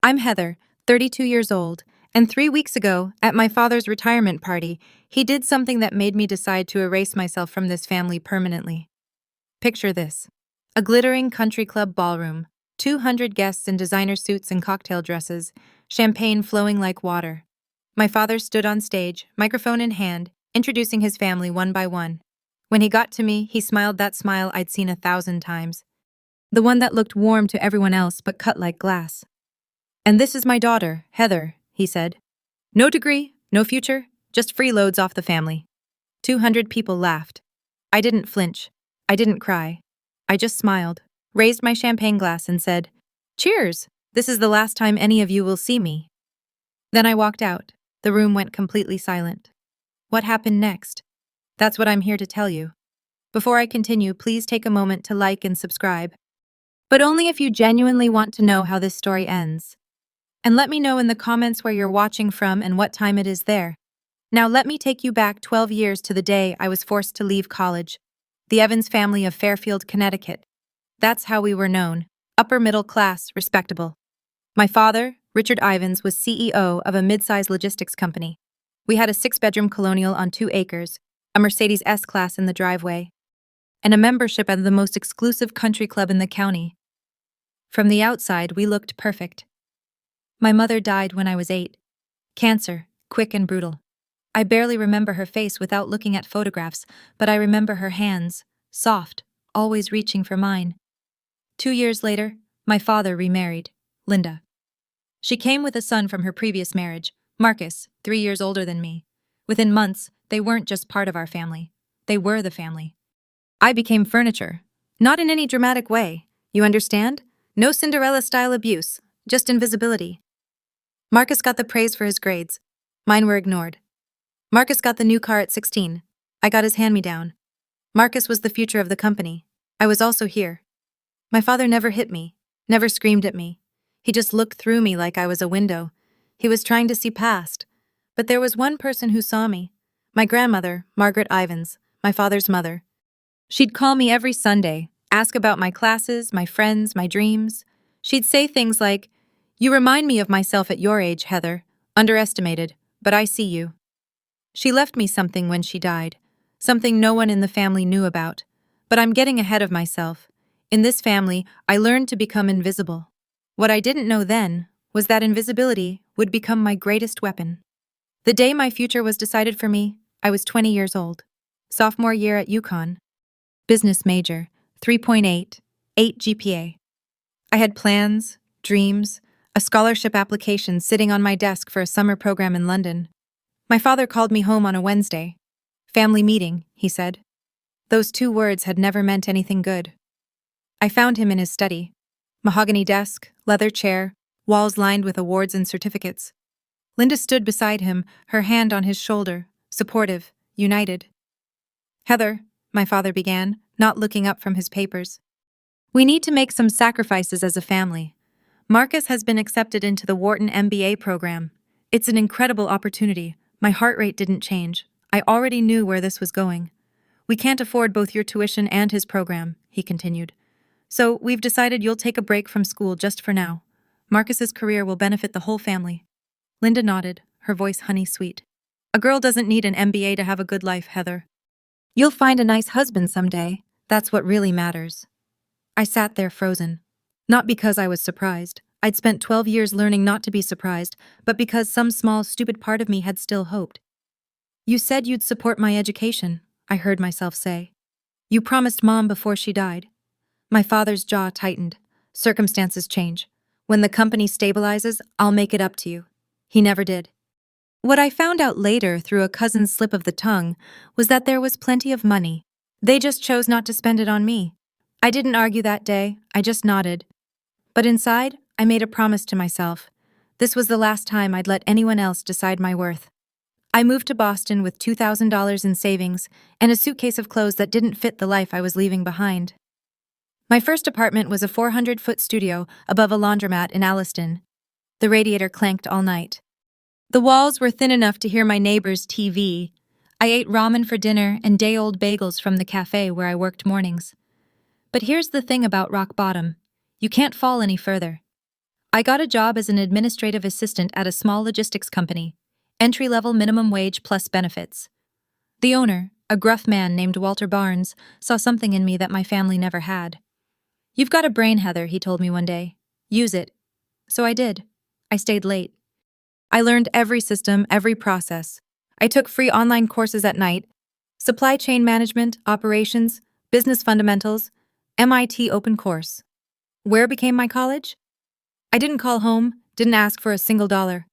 I'm Heather, 32 years old, and 3 weeks ago, at my father's retirement party, he did something that made me decide to erase myself from this family permanently. Picture this: a glittering country club ballroom, 200 guests in designer suits and cocktail dresses, champagne flowing like water. My father stood on stage, microphone in hand, introducing his family one by one. When he got to me, he smiled that smile I'd seen 1,000 times. The one that looked warm to everyone else but cut like glass. "And this is my daughter, Heather," he said. "No degree, no future, just freeloads off the family." 200 people laughed. I didn't flinch. I didn't cry. I just smiled, raised my champagne glass and said, "Cheers! This is the last time any of you will see me." Then I walked out. The room went completely silent. What happened next? That's what I'm here to tell you. Before I continue, please take a moment to like and subscribe. But only if you genuinely want to know how this story ends. And let me know in the comments where you're watching from and what time it is there. Now let me take you back 12 years to the day I was forced to leave college. The Evans family of Fairfield, Connecticut. That's how we were known. Upper middle class, respectable. My father, Richard Ivans, was CEO of a mid-sized logistics company. We had a 6-bedroom colonial on 2 acres, a Mercedes S-Class in the driveway, and a membership at the most exclusive country club in the county. From the outside, we looked perfect. My mother died when I was 8. Cancer, quick and brutal. I barely remember her face without looking at photographs, but I remember her hands, soft, always reaching for mine. 2 years later, my father remarried, Linda. She came with a son from her previous marriage, Marcus, 3 years older than me. Within months, they weren't just part of our family. They were the family. I became furniture. Not in any dramatic way, you understand? No Cinderella-style abuse, just invisibility. Marcus got the praise for his grades. Mine were ignored. Marcus got the new car at 16. I got his hand-me-down. Marcus was the future of the company. I was also here. My father never hit me, never screamed at me. He just looked through me like I was a window. He was trying to see past. But there was one person who saw me. My grandmother, Margaret Ivans, my father's mother. She'd call me every Sunday, ask about my classes, my friends, my dreams. She'd say things like, "You remind me of myself at your age, Heather. Underestimated, but I see you." She left me something when she died, something no one in the family knew about. But I'm getting ahead of myself. In this family, I learned to become invisible. What I didn't know then was that invisibility would become my greatest weapon. The day my future was decided for me, I was 20 years old. Sophomore year at UConn. Business major, 3.8, 8 GPA. I had plans, dreams, a scholarship application sitting on my desk for a summer program in London. My father called me home on a Wednesday. "Family meeting," he said. Those 2 words had never meant anything good. I found him in his study. Mahogany desk, leather chair, walls lined with awards and certificates. Linda stood beside him, her hand on his shoulder, supportive, united. "Heather," my father began, not looking up from his papers. "We need to make some sacrifices as a family. Marcus has been accepted into the Wharton MBA program. It's an incredible opportunity. My heart rate didn't change. I already knew where this was going. We can't afford both your tuition and his program," he continued. "So we've decided you'll take a break from school just for now. Marcus's career will benefit the whole family." Linda nodded, her voice honey-sweet. "A girl doesn't need an MBA to have a good life, Heather. You'll find a nice husband someday. That's what really matters." I sat there frozen. Not because I was surprised. I'd spent 12 years learning not to be surprised, but because some small, stupid part of me had still hoped. "You said you'd support my education," I heard myself say. "You promised Mom before she died." My father's jaw tightened. "Circumstances change. When the company stabilizes, I'll make it up to you." He never did. What I found out later through a cousin's slip of the tongue was that there was plenty of money. They just chose not to spend it on me. I didn't argue that day, I just nodded. But inside, I made a promise to myself. This was the last time I'd let anyone else decide my worth. I moved to Boston with $2,000 in savings and a suitcase of clothes that didn't fit the life I was leaving behind. My first apartment was a 400-foot studio above a laundromat in Alliston. The radiator clanked all night. The walls were thin enough to hear my neighbor's TV. I ate ramen for dinner and day-old bagels from the cafe where I worked mornings. But here's the thing about rock bottom. You can't fall any further. I got a job as an administrative assistant at a small logistics company, entry-level minimum wage plus benefits. The owner, a gruff man named Walter Barnes, saw something in me that my family never had. "You've got a brain, Heather," he told me one day. "Use it." So I did. I stayed late. I learned every system, every process. I took free online courses at night: supply chain management, operations, business fundamentals, MIT Open Course. Where became my college? I didn't call home, didn't ask for a single dollar.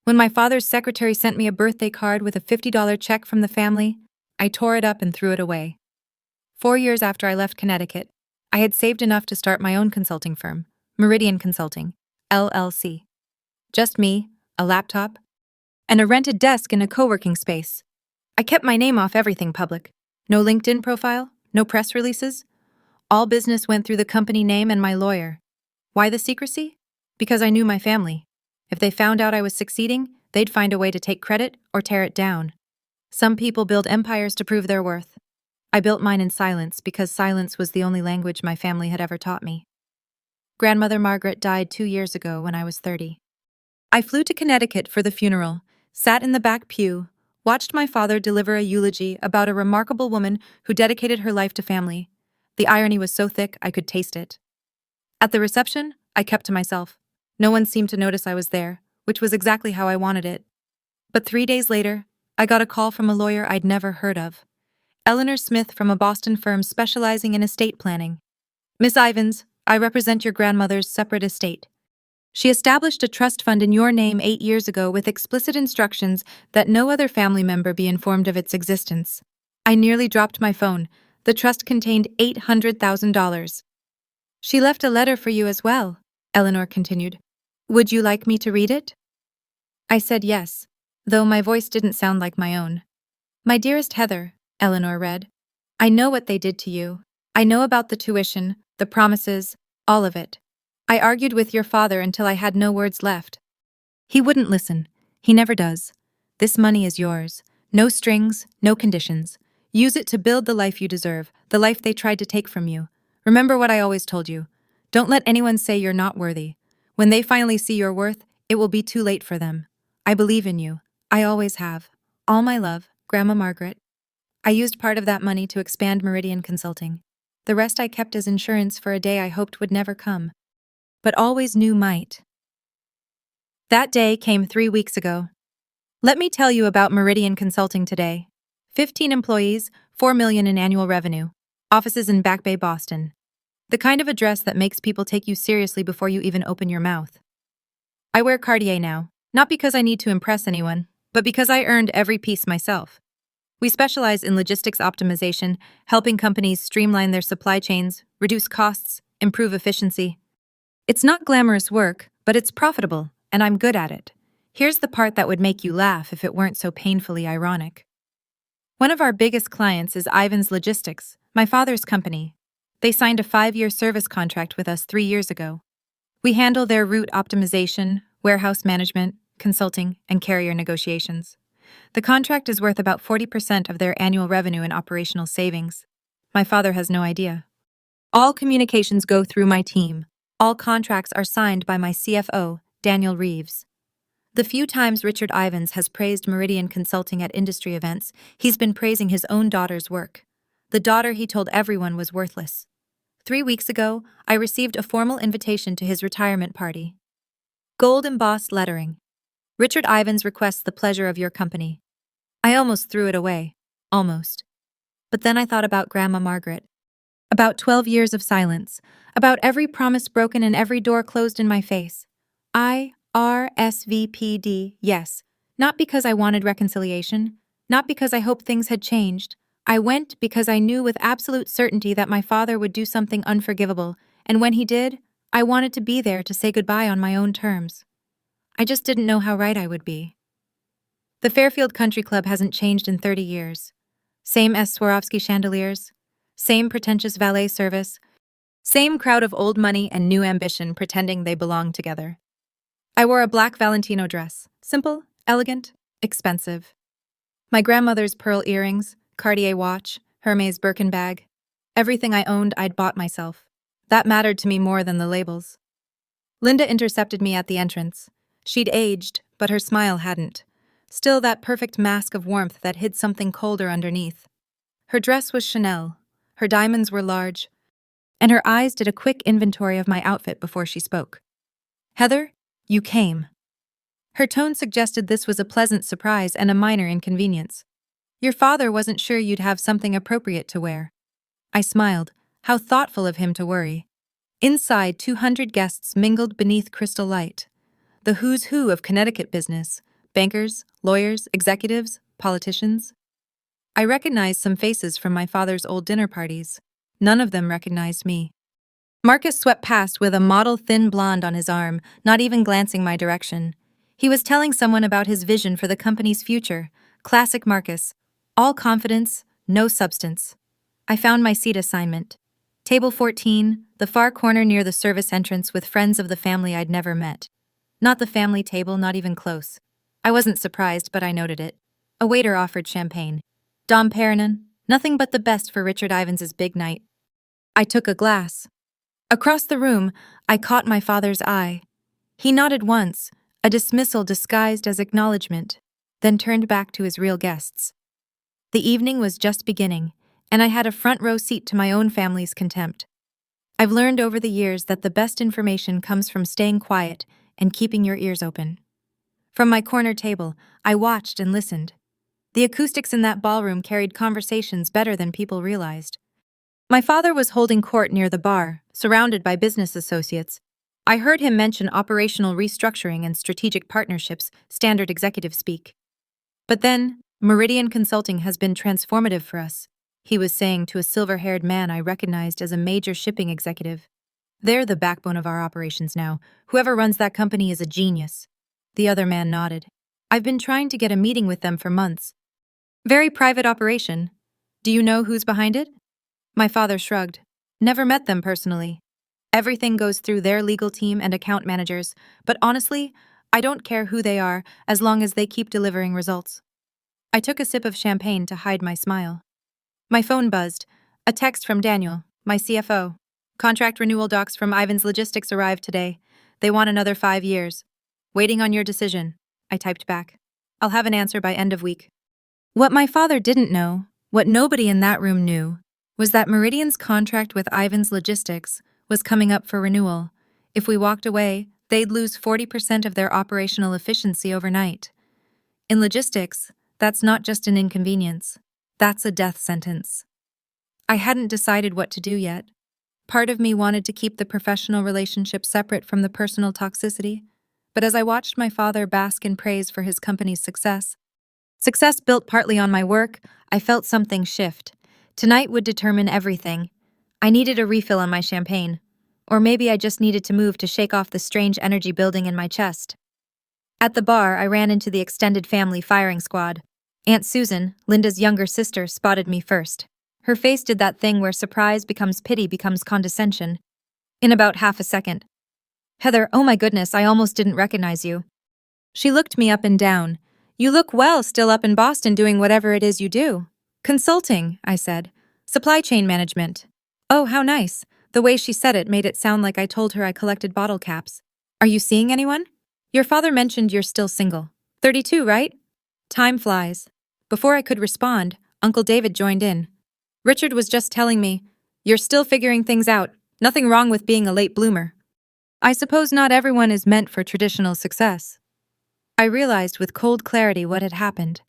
When my father's secretary sent me a birthday card with a $50 check from the family, I tore it up and threw it away. 4 years after I left Connecticut, I had saved enough to start my own consulting firm, Meridian Consulting, LLC. Just me, a laptop, and a rented desk in a co-working space. I kept my name off everything public. No LinkedIn profile, no press releases. All business went through the company name and my lawyer. Why the secrecy? Because I knew my family. If they found out I was succeeding, they'd find a way to take credit or tear it down. Some people build empires to prove their worth. I built mine in silence because silence was the only language my family had ever taught me. Grandmother Margaret died 2 years ago when I was 30. I flew to Connecticut for the funeral, sat in the back pew, watched my father deliver a eulogy about a remarkable woman who dedicated her life to family. The irony was so thick I could taste it. At the reception, I kept to myself. No one seemed to notice I was there, which was exactly how I wanted it. But 3 days later, I got a call from a lawyer I'd never heard of. Eleanor Smith from a Boston firm specializing in estate planning. "Miss Ivins, I represent your grandmother's separate estate. She established a trust fund in your name 8 years ago with explicit instructions that no other family member be informed of its existence." I nearly dropped my phone. The trust contained $800,000. "She left a letter for you as well," Eleanor continued. "Would you like me to read it?" I said yes, though my voice didn't sound like my own. "My dearest Heather," Eleanor read, "I know what they did to you. I know about the tuition, the promises, all of it. I argued with your father until I had no words left. He wouldn't listen. He never does. This money is yours. No strings, no conditions. Use it to build the life you deserve, the life they tried to take from you. Remember what I always told you. Don't let anyone say you're not worthy. When they finally see your worth, it will be too late for them. I believe in you. I always have. All my love, Grandma Margaret." I used part of that money to expand Meridian Consulting. The rest I kept as insurance for a day I hoped would never come, but always knew might. That day came 3 weeks ago. Let me tell you about Meridian Consulting today. 15 employees, $4 million in annual revenue. Offices in Back Bay, Boston. The kind of address that makes people take you seriously before you even open your mouth. I wear Cartier now, not because I need to impress anyone, but because I earned every piece myself. We specialize in logistics optimization, helping companies streamline their supply chains, reduce costs, improve efficiency. It's not glamorous work, but it's profitable, and I'm good at it. Here's the part that would make you laugh if it weren't so painfully ironic. One of our biggest clients is Ivins Logistics, my father's company. They signed a 5-year service contract with us 3 years ago. We handle their route optimization, warehouse management, consulting, and carrier negotiations. The contract is worth about 40% of their annual revenue in operational savings. My father has no idea. All communications go through my team. All contracts are signed by my CFO, Daniel Reeves. The few times Richard Ivins has praised Meridian Consulting at industry events, he's been praising his own daughter's work. The daughter he told everyone was worthless. 3 weeks ago, I received a formal invitation to his retirement party. Gold embossed lettering. "Richard Ivins requests the pleasure of your company." I almost threw it away. Almost. But then I thought about Grandma Margaret. About 12 years of silence. About every promise broken and every door closed in my face. I RSVP'd, yes. Not because I wanted reconciliation. Not because I hoped things had changed. I went because I knew with absolute certainty that my father would do something unforgivable, and when he did, I wanted to be there to say goodbye on my own terms. I just didn't know how right I would be. The Fairfield Country Club hasn't changed in 30 years. Same S. Swarovski chandeliers, same pretentious valet service, same crowd of old money and new ambition pretending they belong together. I wore a black Valentino dress, simple, elegant, expensive. My grandmother's pearl earrings, Cartier watch, Hermes Birkin bag. Everything I owned I'd bought myself. That mattered to me more than the labels. Linda intercepted me at the entrance. She'd aged, but her smile hadn't. Still that perfect mask of warmth that hid something colder underneath. Her dress was Chanel, her diamonds were large, and her eyes did a quick inventory of my outfit before she spoke. "Heather, you came." Her tone suggested this was a pleasant surprise and a minor inconvenience. "Your father wasn't sure you'd have something appropriate to wear." I smiled. How thoughtful of him to worry. Inside, 200 guests mingled beneath crystal light. The who's who of Connecticut business: bankers, lawyers, executives, politicians. I recognized some faces from my father's old dinner parties. None of them recognized me. Marcus swept past with a model thin blonde on his arm, not even glancing my direction. He was telling someone about his vision for the company's future. Classic Marcus. All confidence, no substance. I found my seat assignment. Table 14, the far corner near the service entrance with friends of the family I'd never met. Not the family table, not even close. I wasn't surprised, but I noted it. A waiter offered champagne. Dom Perignon, nothing but the best for Richard Ivans's big night. I took a glass. Across the room, I caught my father's eye. He nodded once, a dismissal disguised as acknowledgement, then turned back to his real guests. The evening was just beginning, and I had a front row seat to my own family's contempt. I've learned over the years that the best information comes from staying quiet and keeping your ears open. From my corner table, I watched and listened. The acoustics in that ballroom carried conversations better than people realized. My father was holding court near the bar, surrounded by business associates. I heard him mention operational restructuring and strategic partnerships, standard executive speak. But then, Meridian Consulting has been transformative for us, he was saying to a silver-haired man I recognized as a major shipping executive. They're the backbone of our operations now. Whoever runs that company is a genius. The other man nodded. I've been trying to get a meeting with them for months. Very private operation. Do you know who's behind it? My father shrugged. Never met them personally. Everything goes through their legal team and account managers, but honestly, I don't care who they are as long as they keep delivering results. I took a sip of champagne to hide my smile. My phone buzzed. A text from Daniel, my CFO. Contract renewal docs from Ivan's Logistics arrived today. They want another 5 years. Waiting on your decision, I typed back. I'll have an answer by end of week. What my father didn't know, what nobody in that room knew, was that Meridian's contract with Ivan's Logistics was coming up for renewal. If we walked away, they'd lose 40% of their operational efficiency overnight. In logistics, that's not just an inconvenience. That's a death sentence. I hadn't decided what to do yet. Part of me wanted to keep the professional relationship separate from the personal toxicity, but as I watched my father bask in praise for his company's success built partly on my work, I felt something shift. Tonight would determine everything. I needed a refill on my champagne. Or maybe I just needed to move to shake off the strange energy building in my chest. At the bar, I ran into the extended family firing squad. Aunt Susan, Linda's younger sister, spotted me first. Her face did that thing where surprise becomes pity becomes condescension. In about half a second. "Heather, oh my goodness, I almost didn't recognize you." She looked me up and down. "You look well still up in Boston doing whatever it is you do." "Consulting," I said. "Supply chain management." "Oh, how nice." The way she said it made it sound like I told her I collected bottle caps. "Are you seeing anyone? Your father mentioned you're still single. 32, right?" Time flies. Before I could respond, Uncle David joined in. "Richard was just telling me, you're still figuring things out. Nothing wrong with being a late bloomer." I suppose not everyone is meant for traditional success. I realized with cold clarity what had happened.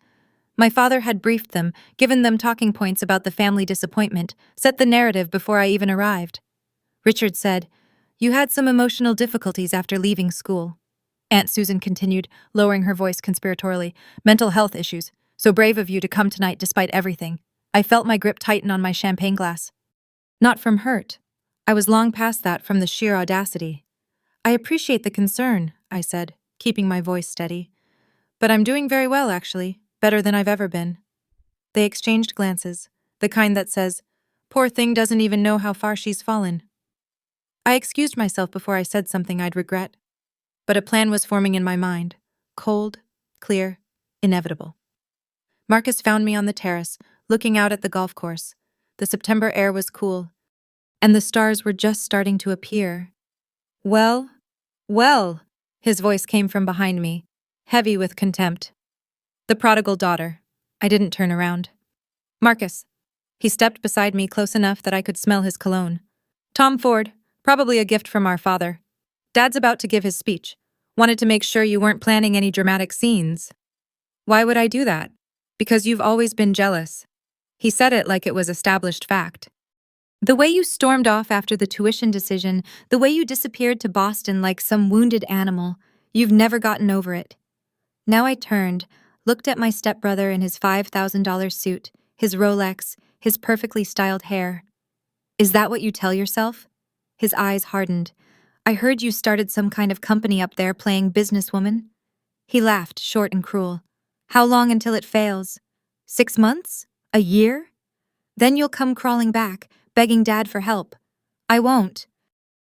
My father had briefed them, given them talking points about the family disappointment, set the narrative before I even arrived. Richard said, "You had some emotional difficulties after leaving school." Aunt Susan continued, lowering her voice conspiratorially. "Mental health issues. So brave of you to come tonight despite everything." I felt my grip tighten on my champagne glass. Not from hurt. I was long past that from the sheer audacity. "I appreciate the concern," I said, keeping my voice steady. "But I'm doing very well, actually. Better than I've ever been." They exchanged glances, the kind that says, "Poor thing doesn't even know how far she's fallen." I excused myself before I said something I'd regret. But a plan was forming in my mind. Cold, clear, inevitable. Marcus found me on the terrace, looking out at the golf course. The September air was cool, and the stars were just starting to appear. "Well?" Well, his voice came from behind me, heavy with contempt. The prodigal daughter. I didn't turn around. Marcus. He stepped beside me close enough that I could smell his cologne. Tom Ford, probably a gift from our father. Dad's about to give his speech. Wanted to make sure you weren't planning any dramatic scenes. Why would I do that? Because you've always been jealous. He said it like it was established fact. The way you stormed off after the tuition decision, the way you disappeared to Boston like some wounded animal, you've never gotten over it. Now I turned, looked at my stepbrother in his $5,000 suit, his Rolex, his perfectly styled hair. Is that what you tell yourself? His eyes hardened. I heard you started some kind of company up there playing businesswoman. He laughed, short and cruel. How long until it fails? 6 months? A year? Then you'll come crawling back, begging Dad for help. I won't.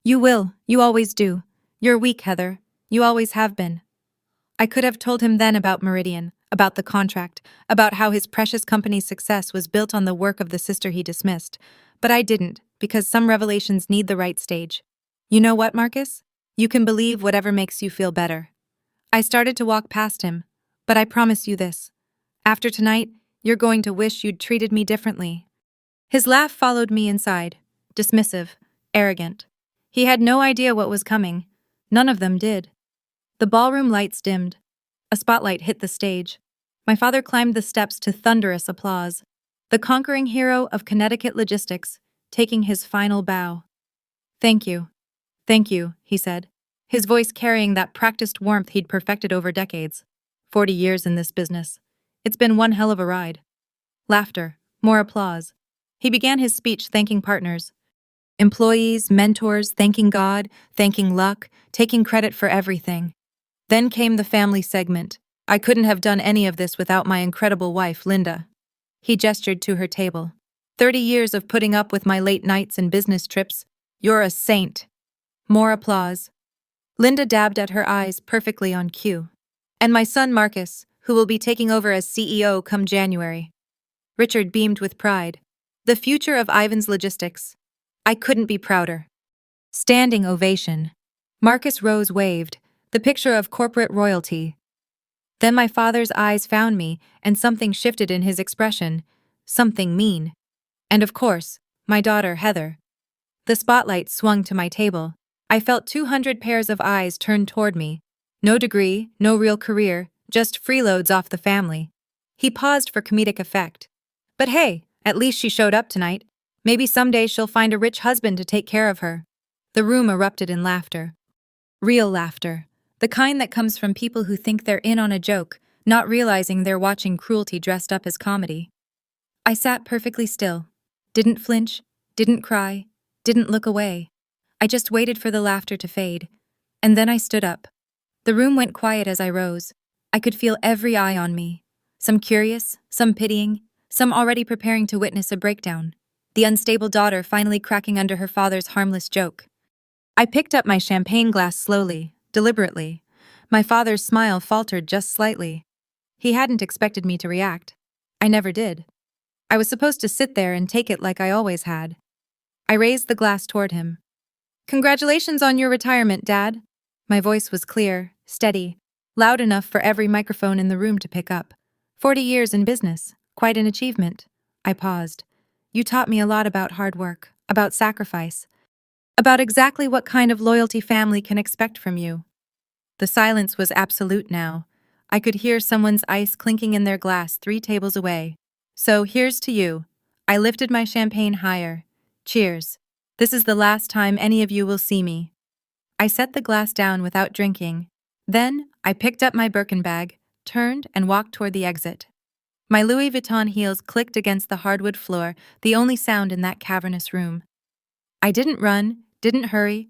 You will. You always do. You're weak, Heather. You always have been. I could have told him then about Meridian, about the contract, about how his precious company's success was built on the work of the sister he dismissed. But I didn't, because some revelations need the right stage. You know what, Marcus? You can believe whatever makes you feel better. I started to walk past him, but I promise you this. After tonight, you're going to wish you'd treated me differently. His laugh followed me inside, dismissive, arrogant. He had no idea what was coming. None of them did. The ballroom lights dimmed. A spotlight hit the stage. My father climbed the steps to thunderous applause. The conquering hero of Connecticut logistics, taking his final bow. Thank you. Thank you, he said, his voice carrying that practiced warmth he'd perfected over decades. 40 years in this business. It's been one hell of a ride. Laughter, more applause. He began his speech thanking partners, employees, mentors, thanking God, thanking luck, taking credit for everything. Then came the family segment. I couldn't have done any of this without my incredible wife, Linda. He gestured to her table. 30 years of putting up with my late nights and business trips. You're a saint. More applause. Linda dabbed at her eyes perfectly on cue. And my son Marcus, who will be taking over as CEO come January. Richard beamed with pride. The future of Ivan's Logistics. I couldn't be prouder. Standing ovation. Marcus Rose waved, the picture of corporate royalty. Then my father's eyes found me, and something shifted in his expression. Something mean. And of course, my daughter, Heather. The spotlight swung to my table. I felt 200 pairs of eyes turned toward me. No degree, no real career, just freeloads off the family. He paused for comedic effect. But hey, at least she showed up tonight. Maybe someday she'll find a rich husband to take care of her. The room erupted in laughter. Real laughter. The kind that comes from people who think they're in on a joke, not realizing they're watching cruelty dressed up as comedy. I sat perfectly still. Didn't flinch, didn't cry, didn't look away. I just waited for the laughter to fade. And then I stood up. The room went quiet as I rose. I could feel every eye on me. Some curious, some pitying, some already preparing to witness a breakdown. The unstable daughter finally cracking under her father's harmless joke. I picked up my champagne glass slowly, deliberately. My father's smile faltered just slightly. He hadn't expected me to react. I never did. I was supposed to sit there and take it like I always had. I raised the glass toward him. Congratulations on your retirement, Dad. My voice was clear, steady, loud enough for every microphone in the room to pick up. 40 years in business, quite an achievement. I paused. You taught me a lot about hard work, about sacrifice, about exactly what kind of loyalty family can expect from you. The silence was absolute now. I could hear someone's ice clinking in their glass 3 tables away. So here's to you. I lifted my champagne higher. Cheers. This is the last time any of you will see me. I set the glass down without drinking. Then, I picked up my Birkin bag, turned, and walked toward the exit. My Louis Vuitton heels clicked against the hardwood floor, the only sound in that cavernous room. I didn't run, didn't hurry,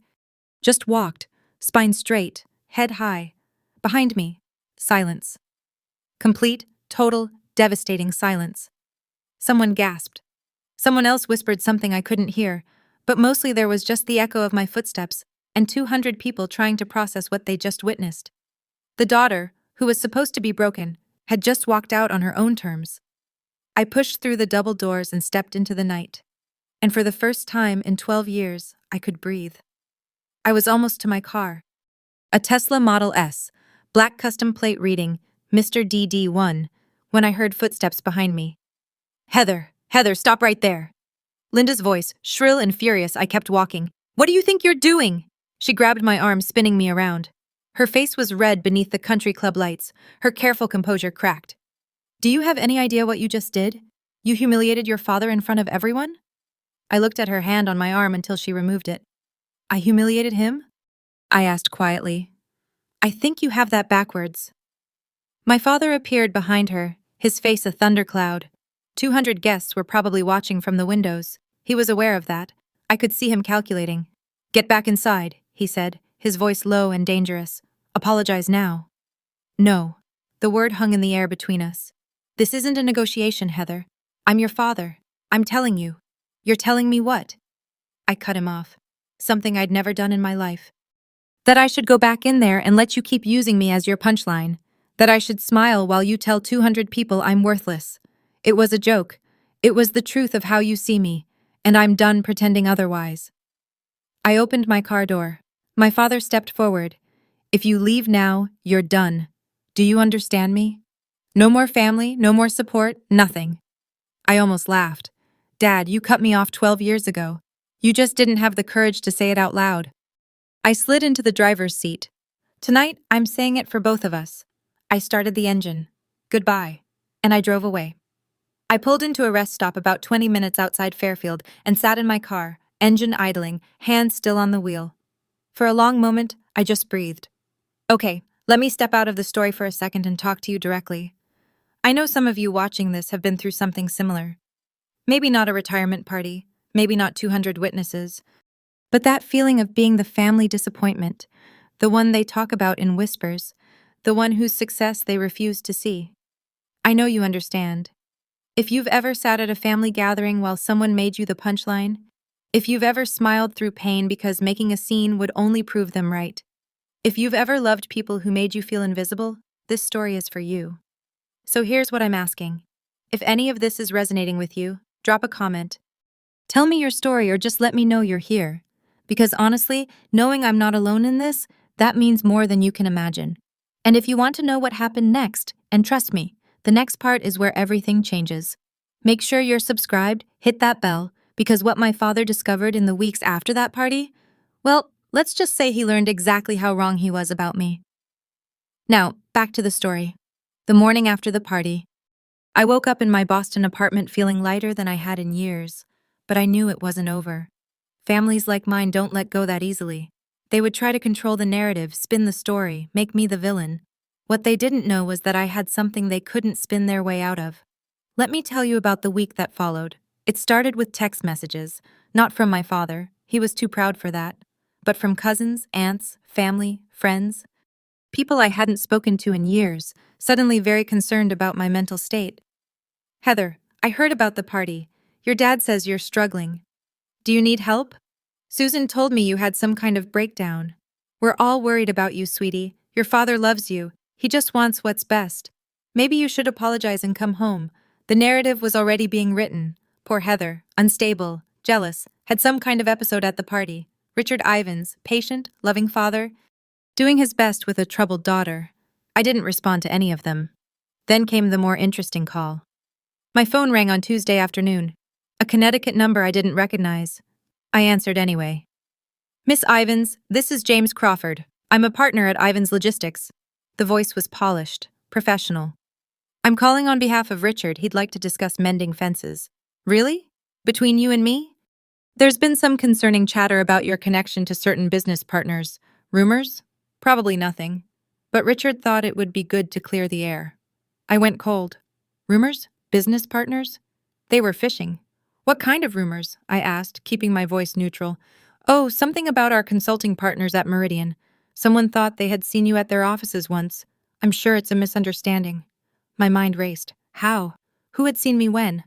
just walked, spine straight, head high. Behind me, silence. Complete, total, devastating silence. Someone gasped. Someone else whispered something I couldn't hear, but mostly there was just the echo of my footsteps and 200 people trying to process what they just witnessed. The daughter, who was supposed to be broken, had just walked out on her own terms. I pushed through the double doors and stepped into the night. And for the first time in 12 years, I could breathe. I was almost to my car. A Tesla Model S, black custom plate reading Mr. DD1, when I heard footsteps behind me. Heather, stop right there. Linda's voice, shrill and furious, I kept walking. What do you think you're doing? She grabbed my arm, spinning me around. Her face was red beneath the country club lights, her careful composure cracked. Do you have any idea what you just did? You humiliated your father in front of everyone? I looked at her hand on my arm until she removed it. I humiliated him? I asked quietly. I think you have that backwards. My father appeared behind her, his face a thundercloud. 200 guests were probably watching from the windows. He was aware of that. I could see him calculating. Get back inside, he said, his voice low and dangerous. Apologize now. No. The word hung in the air between us. This isn't a negotiation, Heather. I'm your father. I'm telling you. You're telling me what? I cut him off. Something I'd never done in my life. That I should go back in there and let you keep using me as your punchline. That I should smile while you tell 200 people I'm worthless. It was a joke. It was the truth of how you see me, and I'm done pretending otherwise. I opened my car door. My father stepped forward. If you leave now, you're done. Do you understand me? No more family, no more support, nothing. I almost laughed. Dad, you cut me off 12 years ago. You just didn't have the courage to say it out loud. I slid into the driver's seat. Tonight, I'm saying it for both of us. I started the engine. Goodbye. And I drove away. I pulled into a rest stop about 20 minutes outside Fairfield and sat in my car, engine idling, hands still on the wheel. For a long moment, I just breathed. Okay, let me step out of the story for a second and talk to you directly. I know some of you watching this have been through something similar. Maybe not a retirement party, maybe not 200 witnesses, but that feeling of being the family disappointment, the one they talk about in whispers, the one whose success they refuse to see. I know you understand. If you've ever sat at a family gathering while someone made you the punchline, if you've ever smiled through pain because making a scene would only prove them right, if you've ever loved people who made you feel invisible, this story is for you. So here's what I'm asking. If any of this is resonating with you, drop a comment. Tell me your story or just let me know you're here. Because honestly, knowing I'm not alone in this, that means more than you can imagine. And if you want to know what happened next, and trust me, the next part is where everything changes. Make sure you're subscribed, hit that bell, because what my father discovered in the weeks after that party, well, let's just say he learned exactly how wrong he was about me. Now, back to the story. The morning after the party, I woke up in my Boston apartment feeling lighter than I had in years, but I knew it wasn't over. Families like mine don't let go that easily. They would try to control the narrative, spin the story, make me the villain. What they didn't know was that I had something they couldn't spin their way out of. Let me tell you about the week that followed. It started with text messages, not from my father, he was too proud for that, but from cousins, aunts, family, friends. People I hadn't spoken to in years, suddenly very concerned about my mental state. Heather, I heard about the party. Your dad says you're struggling. Do you need help? Susan told me you had some kind of breakdown. We're all worried about you, sweetie. Your father loves you. He just wants what's best. Maybe you should apologize and come home. The narrative was already being written. Poor Heather, unstable, jealous, had some kind of episode at the party. Richard Ivins, patient, loving father, doing his best with a troubled daughter. I didn't respond to any of them. Then came the more interesting call. My phone rang on Tuesday afternoon. A Connecticut number I didn't recognize. I answered anyway. Miss Ivins, this is James Crawford. I'm a partner at Ivins Logistics. The voice was polished, professional. I'm calling on behalf of Richard. He'd like to discuss mending fences. Really? Between you and me? There's been some concerning chatter about your connection to certain business partners. Rumors? Probably nothing. But Richard thought it would be good to clear the air. I went cold. Rumors? Business partners? They were fishing. What kind of rumors? I asked, keeping my voice neutral. Oh, something about our consulting partners at Meridian. Someone thought they had seen you at their offices once. I'm sure it's a misunderstanding. My mind raced. How? Who had seen me when?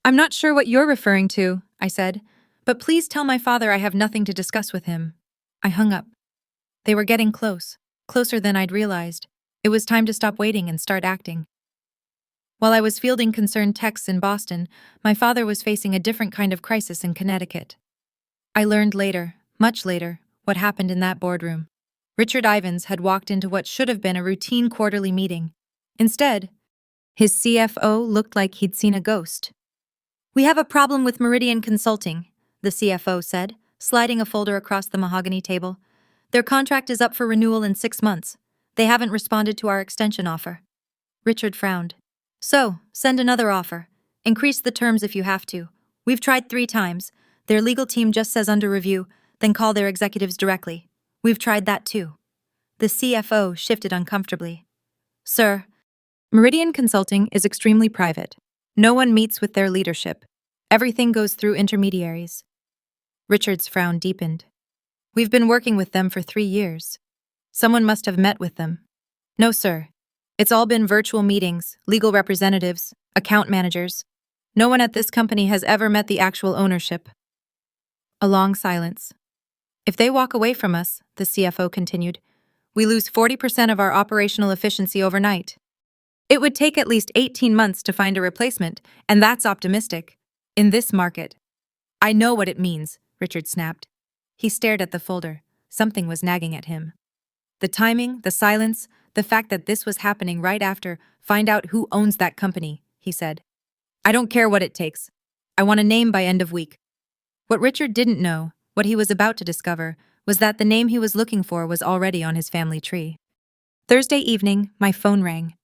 I'm not sure what you're referring to, I said, but please tell my father I have nothing to discuss with him. I hung up. They were getting close, closer than I'd realized. It was time to stop waiting and start acting. While I was fielding concerned texts in Boston, my father was facing a different kind of crisis in Connecticut. I learned later, much later, what happened in that boardroom. Richard Ivins had walked into what should have been a routine quarterly meeting. Instead, his CFO looked like he'd seen a ghost. "We have a problem with Meridian Consulting," the CFO said, sliding a folder across the mahogany table. "Their contract is up for renewal in 6 months. They haven't responded to our extension offer." Richard frowned. "So, send another offer. Increase the terms if you have to. We've tried 3 times. Their legal team just says under review, then call their executives directly. We've tried that too." The CFO shifted uncomfortably. "Sir, Meridian Consulting is extremely private. No one meets with their leadership. Everything goes through intermediaries." Richard's frown deepened. "We've been working with them for 3 years. Someone must have met with them." "No, sir. It's all been virtual meetings, legal representatives, account managers. No one at this company has ever met the actual ownership." A long silence. "If they walk away from us," the CFO continued, "we lose 40% of our operational efficiency overnight. It would take at least 18 months to find a replacement, and that's optimistic. In this market." "I know what it means," Richard snapped. He stared at the folder. Something was nagging at him. The timing, the silence, the fact that this was happening right after "find out who owns that company," he said. "I don't care what it takes. I want a name by end of week." What Richard didn't know, what he was about to discover, was that the name he was looking for was already on his family tree. Thursday evening, my phone rang.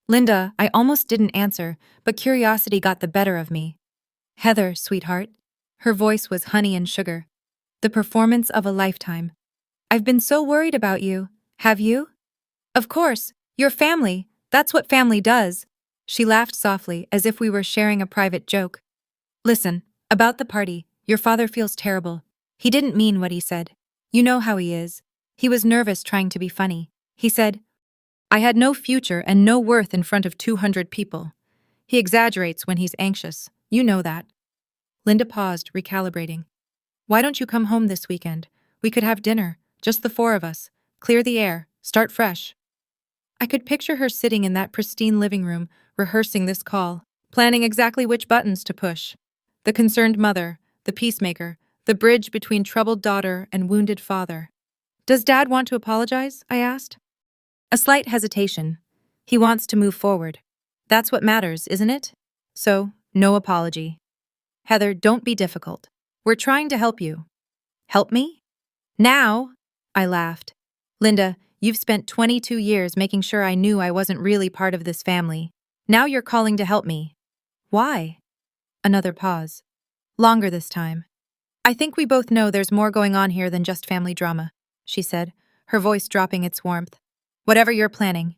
"Linda," I almost didn't answer, but curiosity got the better of me. "Heather, sweetheart." Her voice was honey and sugar. "The performance of a lifetime. I've been so worried about you. Have you?" "Of course. Your family. That's what family does." She laughed softly, as if we were sharing a private joke. "Listen, about the party, your father feels terrible. He didn't mean what he said. You know how he is. He was nervous trying to be funny. He said, 'I had no future and no worth in front of 200 people.' He exaggerates when he's anxious. You know that." Linda paused, recalibrating. "Why don't you come home this weekend? We could have dinner, just the 4 of us. Clear the air, start fresh." I could picture her sitting in that pristine living room, rehearsing this call, planning exactly which buttons to push. The concerned mother, the peacemaker, the bridge between troubled daughter and wounded father. "Does Dad want to apologize?" I asked. A slight hesitation. "He wants to move forward. That's what matters, isn't it? So, no apology." "Heather, don't be difficult. We're trying to help you." "Help me? Now?" I laughed. "Linda, you've spent 22 years making sure I knew I wasn't really part of this family. Now you're calling to help me. Why?" Another pause. Longer this time. "I think we both know there's more going on here than just family drama," she said, her voice dropping its warmth. "Whatever you're planning.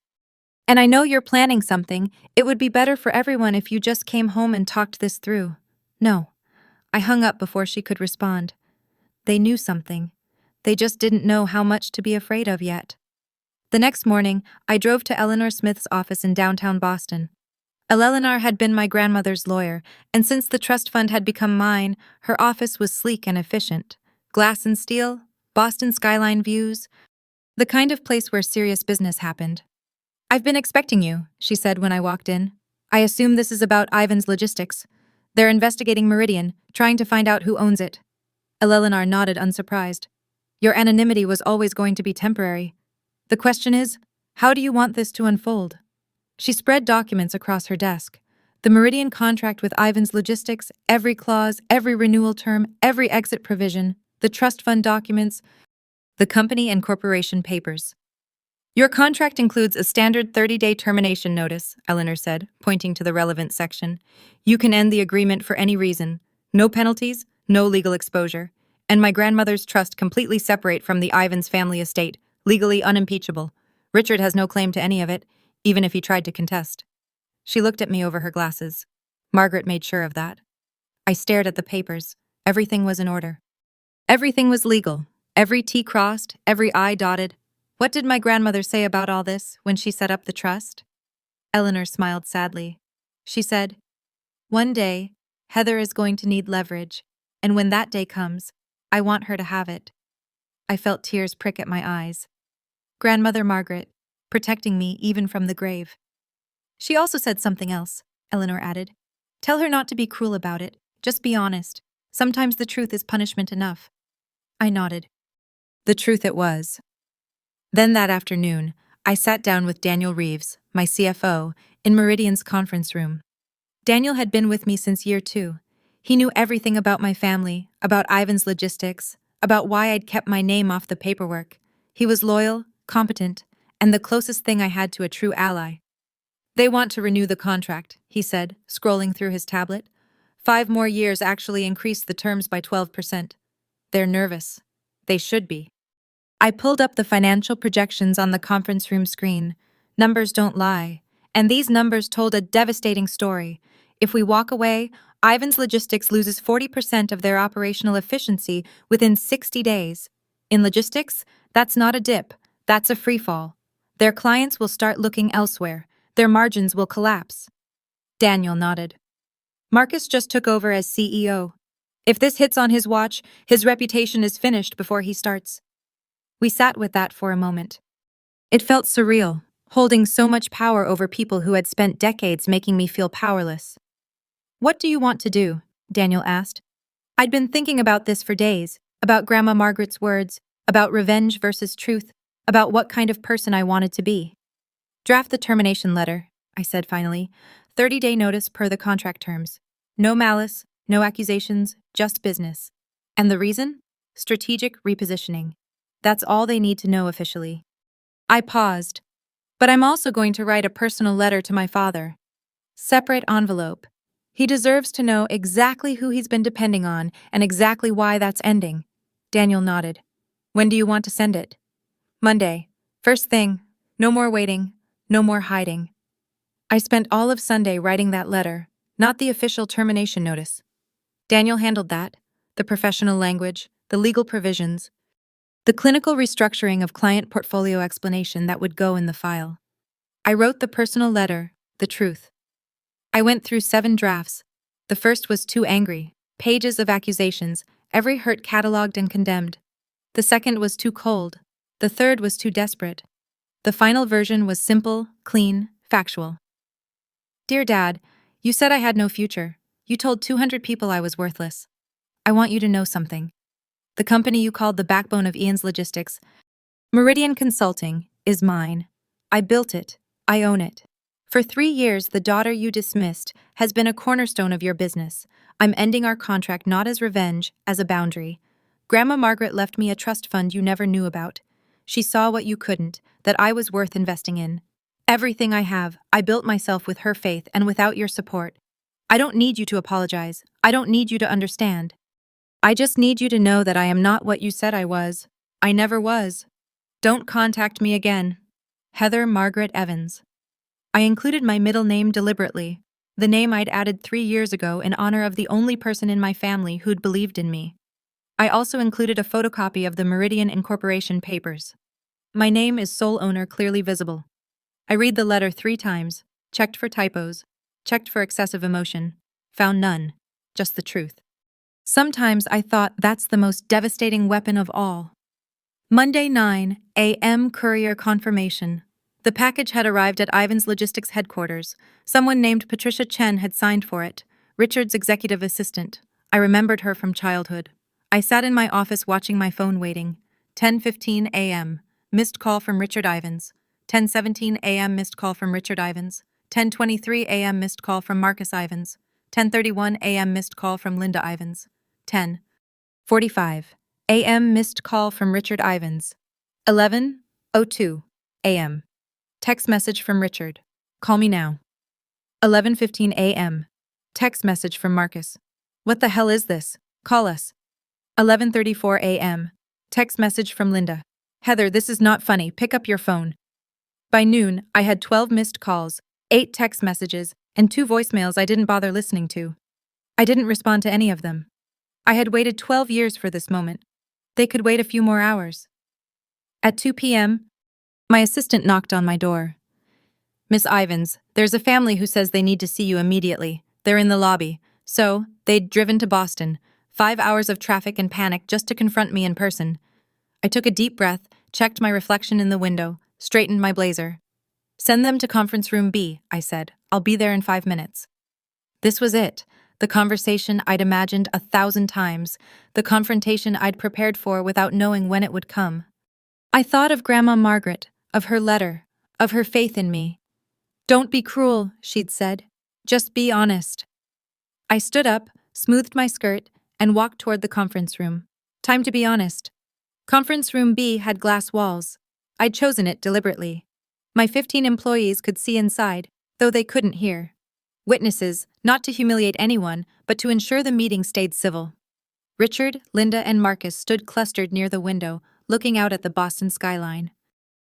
And I know you're planning something. It would be better for everyone if you just came home and talked this through." "No." I hung up before she could respond. They knew something. They just didn't know how much to be afraid of yet. The next morning, I drove to Eleanor Smith's office in downtown Boston. Eleanor had been my grandmother's lawyer, and since the trust fund had become mine, her office was sleek and efficient. Glass and steel, Boston skyline views, the kind of place where serious business happened. "I've been expecting you," she said when I walked in. "I assume this is about Ivan's Logistics. They're investigating Meridian, trying to find out who owns it." Eleanor nodded unsurprised. "Your anonymity was always going to be temporary. The question is, how do you want this to unfold?" She spread documents across her desk. The Meridian contract with Ivan's Logistics, every clause, every renewal term, every exit provision, the trust fund documents, the company and corporation papers. "Your contract includes a standard 30-day termination notice," Eleanor said, pointing to the relevant section. "You can end the agreement for any reason. No penalties, no legal exposure. And my grandmother's trust completely separate from the Ivins family estate, legally unimpeachable. Richard has no claim to any of it, even if he tried to contest." She looked at me over her glasses. Margaret made sure of that. I stared at the papers. Everything was in order. Everything was legal. Every T crossed, every I dotted. What did my grandmother say about all this when she set up the trust? Eleanor smiled sadly. She said, "One day, Heather is going to need leverage, and when that day comes, I want her to have it." I felt tears prick at my eyes. Grandmother Margaret, protecting me even from the grave. "She also said something else," Eleanor added. "Tell her not to be cruel about it. Just be honest. Sometimes the truth is punishment enough." I nodded. The truth it was. Then that afternoon, I sat down with Daniel Reeves, my CFO, in Meridian's conference room. Daniel had been with me since year 2. He knew everything about my family, about Ivan's logistics, about why I'd kept my name off the paperwork. He was loyal, competent, and the closest thing I had to a true ally. They want to renew the contract, he said, scrolling through his tablet. 5 more years actually increased the terms by 12%. They're nervous. They should be. I pulled up the financial projections on the conference room screen. Numbers don't lie. And these numbers told a devastating story. If we walk away, Ivan's Logistics loses 40% of their operational efficiency within 60 days. In logistics, that's not a dip, that's a freefall. Their clients will start looking elsewhere. Their margins will collapse. Daniel nodded. Marcus just took over as CEO. If this hits on his watch, his reputation is finished before he starts. We sat with that for a moment. It felt surreal, holding so much power over people who had spent decades making me feel powerless. What do you want to do? Daniel asked. I'd been thinking about this for days, about Grandma Margaret's words, about revenge versus truth, about what kind of person I wanted to be. Draft the termination letter, I said finally. 30-day notice per the contract terms. No malice, no accusations, just business. And the reason? Strategic repositioning. That's all they need to know officially. I paused. But I'm also going to write a personal letter to my father. Separate envelope. He deserves to know exactly who he's been depending on and exactly why that's ending. Daniel nodded. When do you want to send it? Monday. First thing. No more waiting. No more hiding. I spent all of Sunday writing that letter, not the official termination notice. Daniel handled that. The professional language, the legal provisions, the clinical restructuring of client portfolio explanation that would go in the file. I wrote the personal letter, the truth. I went through 7 drafts. The first was too angry, pages of accusations, every hurt catalogued and condemned. The second was too cold. The third was too desperate. The final version was simple, clean, factual. Dear Dad, you said I had no future. You told 200 people I was worthless. I want you to know something. The company you called the backbone of Ian's Logistics, Meridian Consulting, is mine. I built it. I own it. For 3 years, the daughter you dismissed has been a cornerstone of your business. I'm ending our contract not as revenge, as a boundary. Grandma Margaret left me a trust fund you never knew about. She saw what you couldn't, that I was worth investing in. Everything I have, I built myself with her faith and without your support. I don't need you to apologize. I don't need you to understand. I just need you to know that I am not what you said I was. I never was. Don't contact me again. Heather Margaret Evans. I included my middle name deliberately, the name I'd added 3 years ago in honor of the only person in my family who'd believed in me. I also included a photocopy of the Meridian Incorporation papers. My name is sole owner clearly visible. I read the letter 3 times, checked for typos, checked for excessive emotion, found none, just the truth. Sometimes I thought that's the most devastating weapon of all. Monday 9 a.m. courier confirmation. The package had arrived at Ivan's Logistics headquarters. Someone named Patricia Chen had signed for it, Richard's executive assistant. I remembered her from childhood. I sat in my office watching my phone waiting. 10:15 a.m. Missed call from Richard Ivans. 10:17 a.m. Missed call from Richard Ivans. 10:23 a.m. Missed call from Marcus Ivans. 10:31 a.m. Missed call from Linda Ivans. 10:45 a.m. Missed call from Richard Ivans. 11:02 a.m. Text message from Richard. Call me now. 11:15 a.m. Text message from Marcus. What the hell is this? Call us. 11:34 a.m. Text message from Linda. Heather, this is not funny. Pick up your phone. By noon, I had 12 missed calls, 8 text messages, and 2 voicemails I didn't bother listening to. I didn't respond to any of them. I had waited 12 years for this moment. They could wait a few more hours. At 2 p.m., my assistant knocked on my door. Miss Ivans, there's a family who says they need to see you immediately. They're in the lobby. So, they'd driven to Boston. 5 hours of traffic and panic just to confront me in person. I took a deep breath, checked my reflection in the window, straightened my blazer. Send them to conference room B, I said. I'll be there in 5 minutes. This was it. The conversation I'd imagined 1,000 times. The confrontation I'd prepared for without knowing when it would come. I thought of Grandma Margaret, of her letter, of her faith in me. Don't be cruel, she'd said. Just be honest. I stood up, smoothed my skirt, and walked toward the conference room. Time to be honest. Conference room B had glass walls. I'd chosen it deliberately. My 15 employees could see inside, though they couldn't hear. Witnesses, not to humiliate anyone, but to ensure the meeting stayed civil. Richard, Linda, and Marcus stood clustered near the window, looking out at the Boston skyline.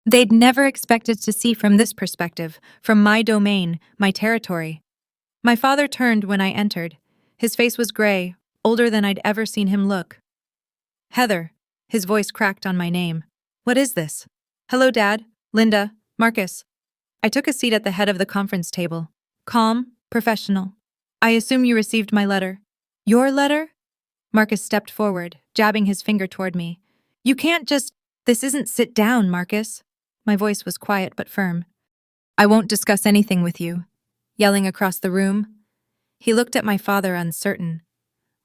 They'd never expected to see from this perspective, from my domain, my territory. My father turned when I entered. His face was gray, older than I'd ever seen him look. Heather. His voice cracked on my name. What is this? Hello, Dad, Linda, Marcus. I took a seat at the head of the conference table. Calm, professional. I assume you received my letter. Your letter? Marcus stepped forward, jabbing his finger toward me. You can't just— This isn't sit down, Marcus. My voice was quiet but firm. I won't discuss anything with you. Yelling across the room. He looked at my father, uncertain.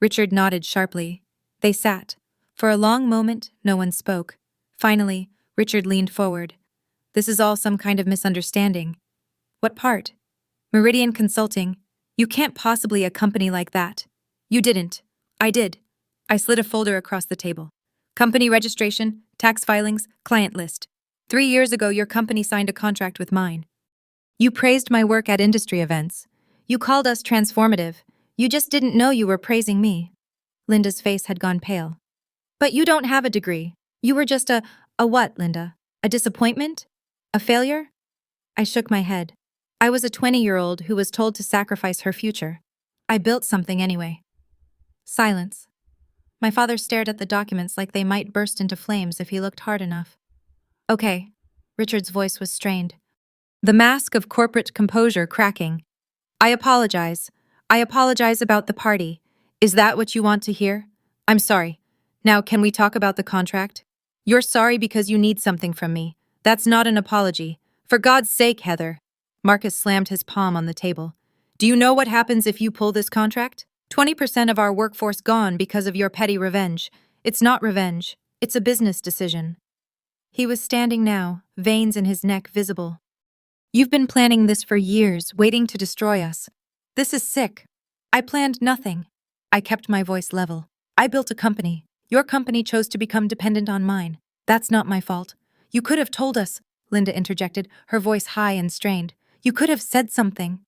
Richard nodded sharply. They sat. For a long moment, no one spoke. Finally, Richard leaned forward. This is all some kind of misunderstanding. What part? Meridian Consulting. You can't possibly a company like that. You didn't. I did. I slid a folder across the table. Company registration, tax filings, client list. 3 years ago, your company signed a contract with mine. You praised my work at industry events. You called us transformative. You just didn't know you were praising me. Linda's face had gone pale. But you don't have a degree. You were just a what, Linda? A disappointment? A failure? I shook my head. I was a 20-year-old who was told to sacrifice her future. I built something anyway. Silence. My father stared at the documents like they might burst into flames if he looked hard enough. Okay. Richard's voice was strained. The mask of corporate composure cracking. I apologize. I apologize about the party. Is that what you want to hear? I'm sorry. Now, can we talk about the contract? You're sorry because you need something from me. That's not an apology. For God's sake, Heather. Marcus slammed his palm on the table. Do you know what happens if you pull this contract? 20% of our workforce gone because of your petty revenge. It's not revenge. It's a business decision. He was standing now, veins in his neck visible. You've been planning this for years, waiting to destroy us. This is sick. I planned nothing. I kept my voice level. I built a company. Your company chose to become dependent on mine. That's not my fault. You could have told us, Linda interjected, her voice high and strained. You could have said something.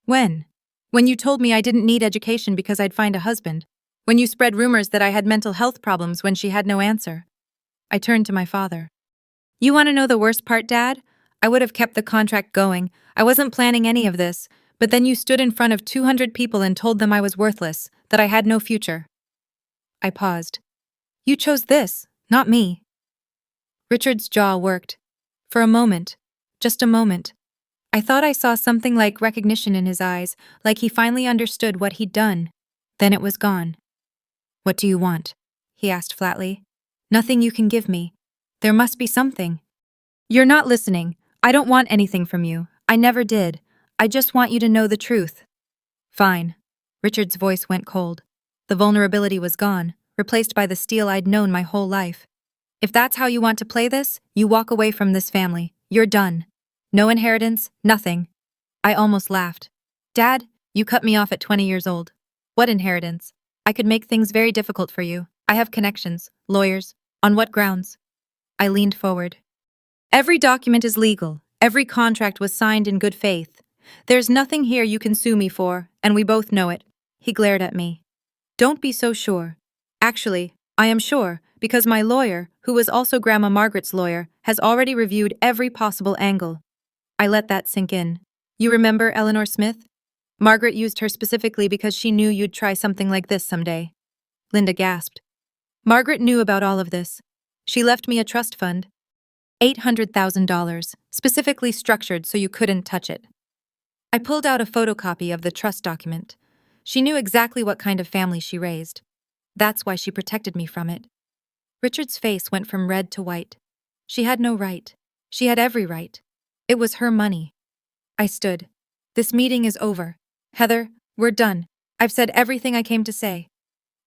When? When you told me I didn't need education because I'd find a husband. When you spread rumors that I had mental health problems when she had no answer. I turned to my father. You want to know the worst part, Dad? I would have kept the contract going. I wasn't planning any of this, but then you stood in front of 200 people and told them I was worthless, that I had no future. I paused. You chose this, not me. Richard's jaw worked. For a moment, just a moment. I thought I saw something like recognition in his eyes, like he finally understood what he'd done. Then it was gone. What do you want? He asked flatly. Nothing you can give me. There must be something. You're not listening. I don't want anything from you. I never did. I just want you to know the truth. Fine. Richard's voice went cold. The vulnerability was gone, replaced by the steel I'd known my whole life. If that's how you want to play this, you walk away from this family. You're done. No inheritance, nothing. I almost laughed. Dad, you cut me off at 20 years old. What inheritance? I could make things very difficult for you. I have connections, lawyers. On what grounds? I leaned forward. Every document is legal. Every contract was signed in good faith. There's nothing here you can sue me for, and we both know it. He glared at me. Don't be so sure. Actually, I am sure, because my lawyer, who was also Grandma Margaret's lawyer, has already reviewed every possible angle. I let that sink in. You remember Eleanor Smith? Margaret used her specifically because she knew you'd try something like this someday. Linda gasped. Margaret knew about all of this. She left me a trust fund. $800,000, specifically structured so you couldn't touch it. I pulled out a photocopy of the trust document. She knew exactly what kind of family she raised. That's why she protected me from it. Richard's face went from red to white. She had no right. She had every right. It was her money. I stood. This meeting is over. Heather, we're done. I've said everything I came to say.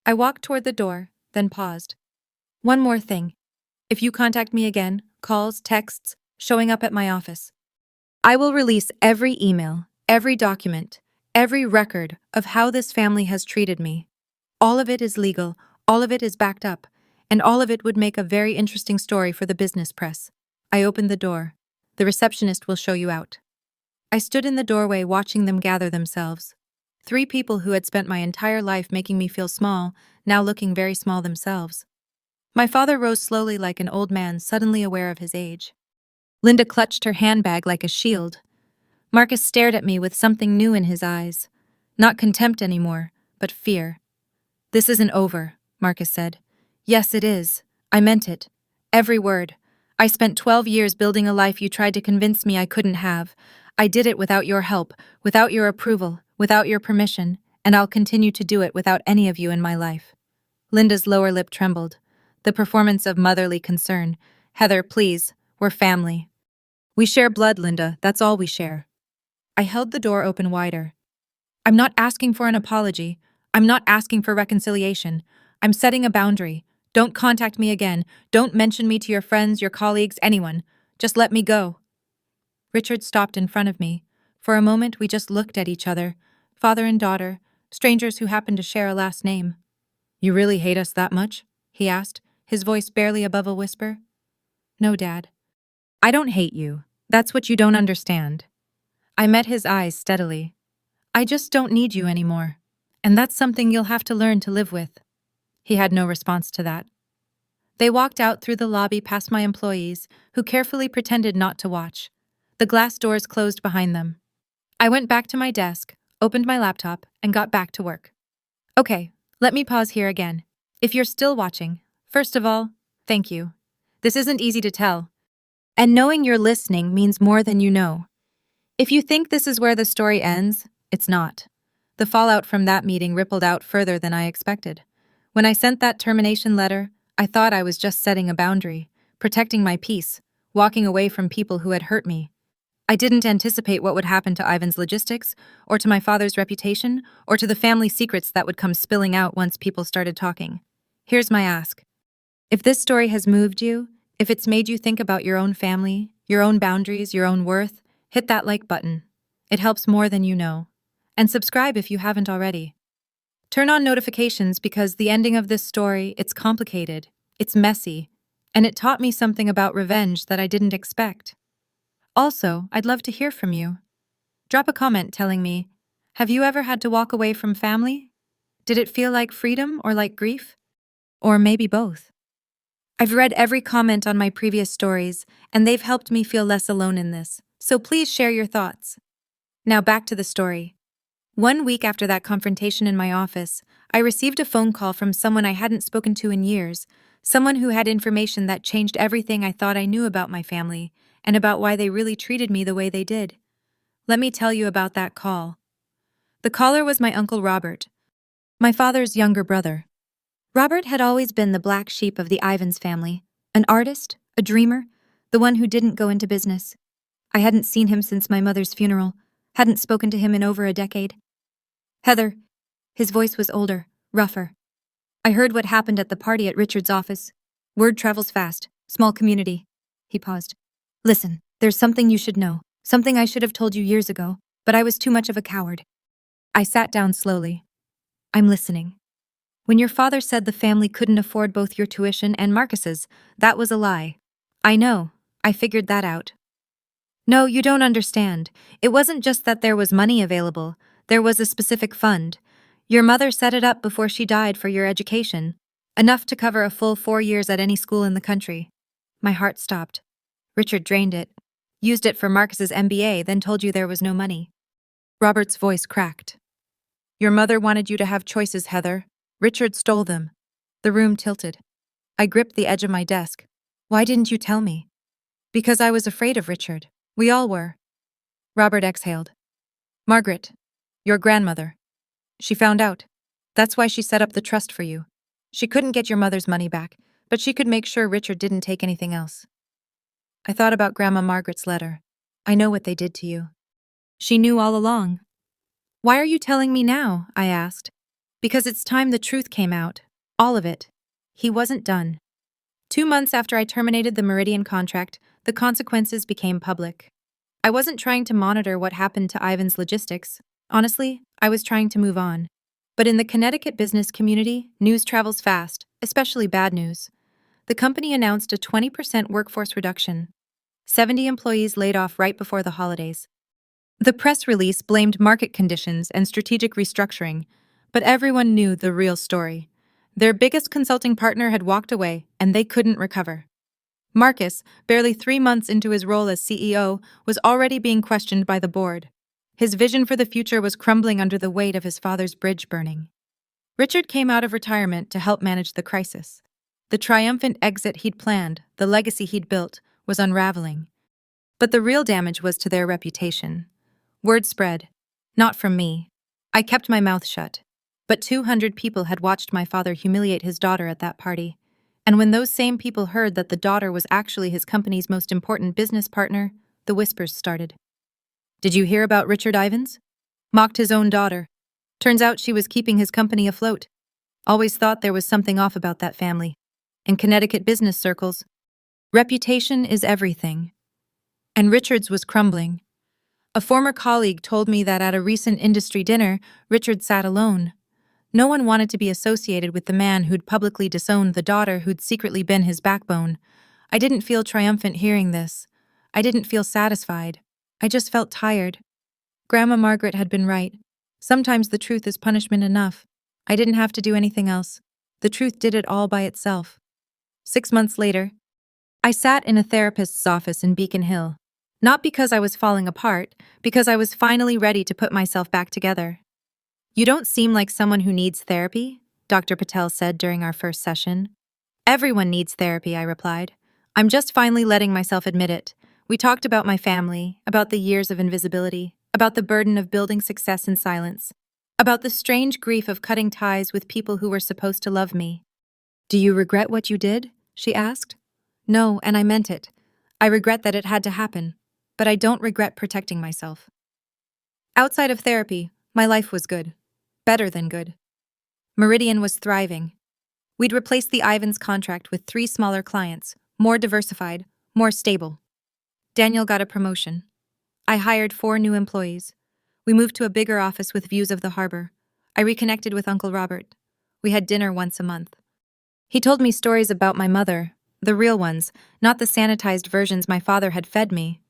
I walked toward the door, then paused. One more thing. If you contact me again, calls, texts, showing up at my office, I will release every email, every document, every record of how this family has treated me. All of it is legal, all of it is backed up, and all of it would make a very interesting story for the business press. I opened the door. The receptionist will show you out. I stood in the doorway watching them gather themselves. 3 people who had spent my entire life making me feel small, now looking very small themselves. My father rose slowly like an old man suddenly aware of his age. Linda clutched her handbag like a shield. Marcus stared at me with something new in his eyes. Not contempt anymore, but fear. "This isn't over," Marcus said. "Yes, it is. I meant it. Every word. I spent 12 years building a life you tried to convince me I couldn't have. I did it without your help, without your approval, without your permission, and I'll continue to do it without any of you in my life." Linda's lower lip trembled. The performance of motherly concern. "Heather, please. We're family. We share blood, Linda. That's all we share." I held the door open wider. "I'm not asking for an apology. I'm not asking for reconciliation. I'm setting a boundary. Don't contact me again. Don't mention me to your friends, your colleagues, anyone. Just let me go." Richard stopped in front of me. For a moment, we just looked at each other, father and daughter, strangers who happened to share a last name. "You really hate us that much?" he asked, his voice barely above a whisper. "No, Dad. I don't hate you. That's what you don't understand." I met his eyes steadily. "I just don't need you anymore. And that's something you'll have to learn to live with." He had no response to that. They walked out through the lobby past my employees, who carefully pretended not to watch. The glass doors closed behind them. I went back to my desk, opened my laptop, and got back to work. Okay, let me pause here again. If you're still watching, first of all, thank you. This isn't easy to tell. And knowing you're listening means more than you know. If you think this is where the story ends, it's not. The fallout from that meeting rippled out further than I expected. When I sent that termination letter, I thought I was just setting a boundary, protecting my peace, walking away from people who had hurt me. I didn't anticipate what would happen to Ivan's logistics, or to my father's reputation, or to the family secrets that would come spilling out once people started talking. Here's my ask. If this story has moved you, if it's made you think about your own family, your own boundaries, your own worth, hit that like button. It helps more than you know. And subscribe if you haven't already. Turn on notifications because the ending of this story, it's complicated, it's messy, and it taught me something about revenge that I didn't expect. Also, I'd love to hear from you. Drop a comment telling me, have you ever had to walk away from family? Did it feel like freedom or like grief? Or maybe both? I've read every comment on my previous stories, and they've helped me feel less alone in this, so please share your thoughts. Now back to the story. 1 week after that confrontation in my office, I received a phone call from someone I hadn't spoken to in years, someone who had information that changed everything I thought I knew about my family, and about why they really treated me the way they did. Let me tell you about that call. The caller was my Uncle Robert, my father's younger brother. Robert had always been the black sheep of the Ivans family, an artist, a dreamer, the one who didn't go into business. I hadn't seen him since my mother's funeral, hadn't spoken to him in over a decade. "Heather," his voice was older, rougher. "I heard what happened at the party at Richard's office. Word travels fast, small community." He paused. "Listen, there's something you should know, something I should have told you years ago, but I was too much of a coward." I sat down slowly. "I'm listening. When your father said the family couldn't afford both your tuition and Marcus's, that was a lie. I know, I figured that out." "No, you don't understand. It wasn't just that there was money available. There was a specific fund. Your mother set it up before she died for your education, enough to cover a full 4 years at any school in the country." My heart stopped. "Richard drained it. Used it for Marcus's MBA, then told you there was no money." Robert's voice cracked. "Your mother wanted you to have choices, Heather. Richard stole them." The room tilted. I gripped the edge of my desk. "Why didn't you tell me?" "Because I was afraid of Richard. We all were." Robert exhaled. "Margaret, your grandmother. She found out. That's why she set up the trust for you. She couldn't get your mother's money back, but she could make sure Richard didn't take anything else." I thought about Grandma Margaret's letter. I know what they did to you. She knew all along. "Why are you telling me now?" I asked. "Because it's time the truth came out. All of it." He wasn't done. 2 months after I terminated the Meridian contract, the consequences became public. I wasn't trying to monitor what happened to Ivan's logistics. Honestly, I was trying to move on. But in the Connecticut business community, news travels fast, especially bad news. The company announced a 20% workforce reduction. 70 employees laid off right before the holidays. The press release blamed market conditions and strategic restructuring, but everyone knew the real story. Their biggest consulting partner had walked away, and they couldn't recover. Marcus, barely 3 months into his role as CEO, was already being questioned by the board. His vision for the future was crumbling under the weight of his father's bridge burning. Richard came out of retirement to help manage the crisis. The triumphant exit he'd planned, the legacy he'd built, was unraveling. But the real damage was to their reputation. Word spread. Not from me. I kept my mouth shut. But 200 people had watched my father humiliate his daughter at that party. And when those same people heard that the daughter was actually his company's most important business partner, the whispers started. Did you hear about Richard Ivans? Mocked his own daughter. Turns out she was keeping his company afloat. Always thought there was something off about that family. In Connecticut business circles, reputation is everything. And Richard's was crumbling. A former colleague told me that at a recent industry dinner, Richard sat alone. No one wanted to be associated with the man who'd publicly disowned the daughter who'd secretly been his backbone. I didn't feel triumphant hearing this. I didn't feel satisfied. I just felt tired. Grandma Margaret had been right. Sometimes the truth is punishment enough. I didn't have to do anything else. The truth did it all by itself. 6 months later, I sat in a therapist's office in Beacon Hill. Not because I was falling apart, because I was finally ready to put myself back together. You don't seem like someone who needs therapy, Dr. Patel said during our first session. Everyone needs therapy, I replied. I'm just finally letting myself admit it. We talked about my family, about the years of invisibility, about the burden of building success in silence, about the strange grief of cutting ties with people who were supposed to love me. Do you regret what you did? She asked. No, and I meant it. I regret that it had to happen, but I don't regret protecting myself. Outside of therapy, my life was good. Better than good. Meridian was thriving. We'd replaced the Ivans contract with 3 smaller clients, more diversified, more stable. Daniel got a promotion. I hired 4 new employees. We moved to a bigger office with views of the harbor. I reconnected with Uncle Robert. We had dinner once a month. He told me stories about my mother, the real ones, not the sanitized versions my father had fed me.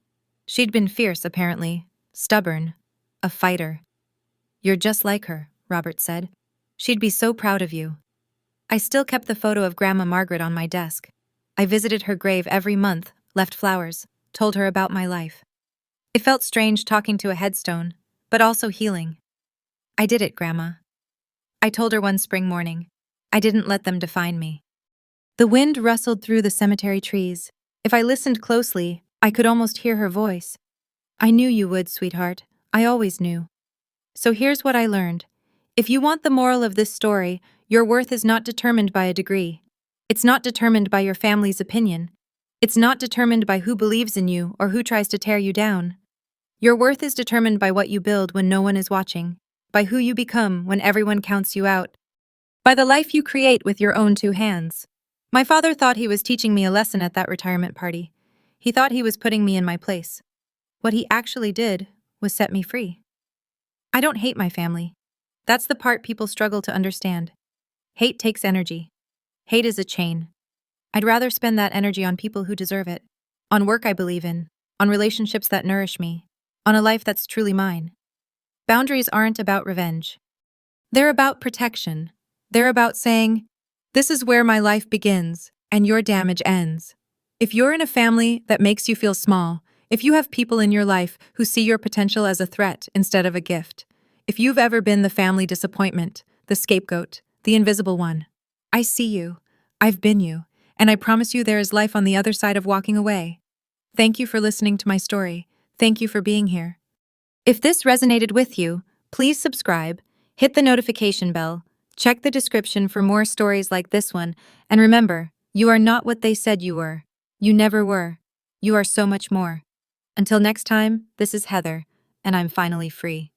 She'd been fierce, apparently, stubborn, a fighter. You're just like her, Robert said. She'd be so proud of you. I still kept the photo of Grandma Margaret on my desk. I visited her grave every month, left flowers, told her about my life. It felt strange talking to a headstone, but also healing. I did it, Grandma. I told her one spring morning. I didn't let them define me. The wind rustled through the cemetery trees. If I listened closely, I could almost hear her voice. I knew you would, sweetheart. I always knew. So here's what I learned. If you want the moral of this story, your worth is not determined by a degree. It's not determined by your family's opinion. It's not determined by who believes in you or who tries to tear you down. Your worth is determined by what you build when no one is watching, by who you become when everyone counts you out, by the life you create with your own 2 hands. My father thought he was teaching me a lesson at that retirement party. He thought he was putting me in my place. What he actually did was set me free. I don't hate my family. That's the part people struggle to understand. Hate takes energy. Hate is a chain. I'd rather spend that energy on people who deserve it, on work I believe in, on relationships that nourish me, on a life that's truly mine. Boundaries aren't about revenge. They're about protection. They're about saying, this is where my life begins, and your damage ends. If you're in a family that makes you feel small, if you have people in your life who see your potential as a threat instead of a gift, if you've ever been the family disappointment, the scapegoat, the invisible one, I see you, I've been you, and I promise you there is life on the other side of walking away. Thank you for listening to my story. Thank you for being here. If this resonated with you, please subscribe, hit the notification bell, check the description for more stories like this one, and remember, you are not what they said you were. You never were. You are so much more. Until next time, this is Heather, and I'm finally free.